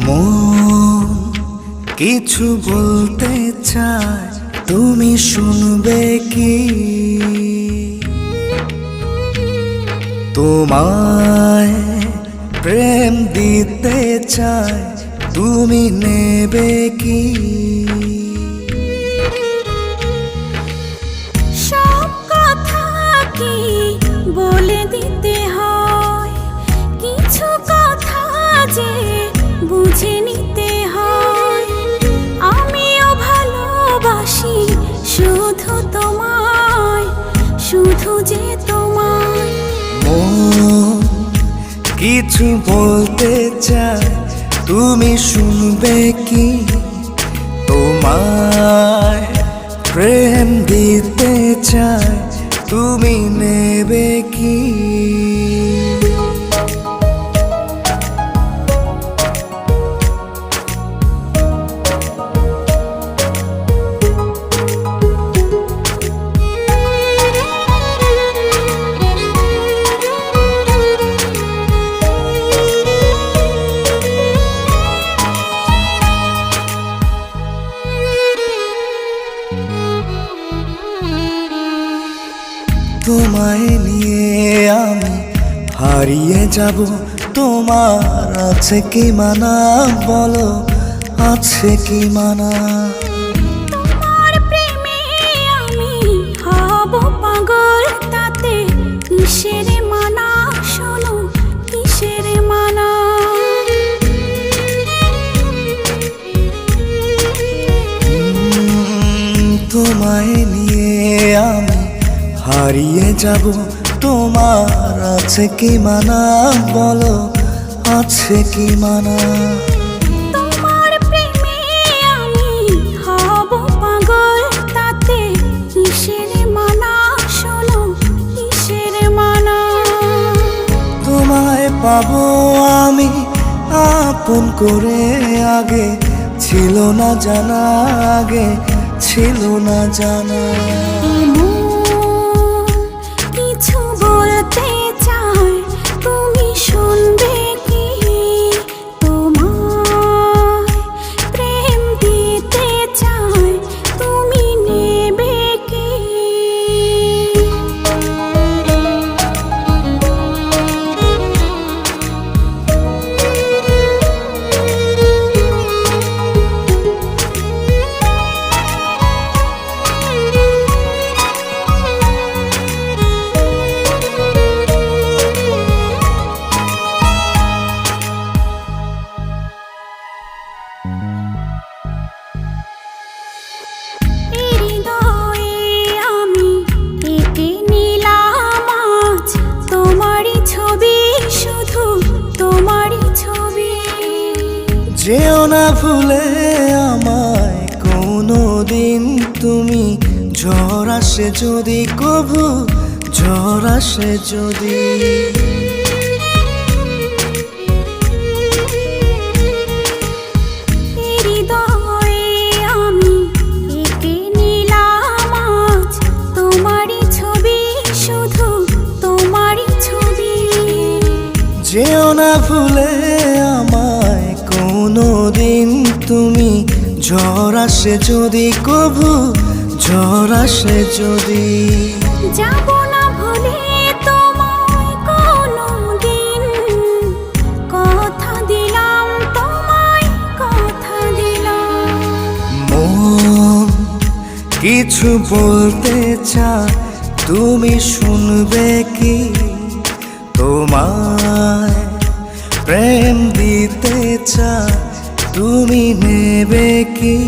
মন কিছু বলতে চায়, তুমি শুনবে কি? তোমায় প্রেম দিতে চায়, তুমি নেবে কি? সব কথা কি বলে দিতে হয়? কিছু কথা যে বুঝে নিতে হয়। আমিও ভালোবাসি শুধু তোমায়, শুধু যে তোমায়। মন কিছু বলতে চায়, তুমি শুনবে কি? তোমায় প্রেম দিতে চায়, তুমি নেবে কি? তোমায় নিয়ে আমি হারিয়ে যাব, তোমার আছে কি মানা? বলো, আছে কি মানা? তোমার প্রেমে আমি হব পাগল, তাতে কিসের মানা? শোনো, কিসের মানা? তোমায় নিয়ে আমি হারিয়ে যাব, তোমার আছে কি মানা? বলো, আছে কি মানা? তোমার প্রেমে আমি হব পাগল, তাতে কিসের মানা? শোনো, কিসের মানা? তোমায় পাবো আমি আপন করে, আগে ছিল না জানা, আগে ছিল না জানা। কিছু বলতে চাই, তুমি শুনবে কি? তোমায় প্রেম দিতে চাই, তুমি নেবে কি? হৃদয়ে আমি এঁকে নিলাম আজ তোমারই ছবি, শুধু তোমারই ছবি। যেও না ভুলে আমায় কোনো দিন তুমি, ঝড় আসে যদি কভু, ঝড় আসে যদি। হৃদয়ে আমি এঁকে নিলাম আজ তোমারই ছবি, শুধু তোমারই ছবি। যেও না ভুলে আমায় কোনো দিন তুমি, ঝড় আসে যদি কভু, ঝড় আসে যদি। যাব না ভুলে তোমায় কোনো দিন, কথা দিলাম তোমায়, কথা দিলাম। মন কিছু বলতে চায়, তুমি শুনবে কি? তোমায় প্রেম দিতে চায়, তুমি নেবে কি?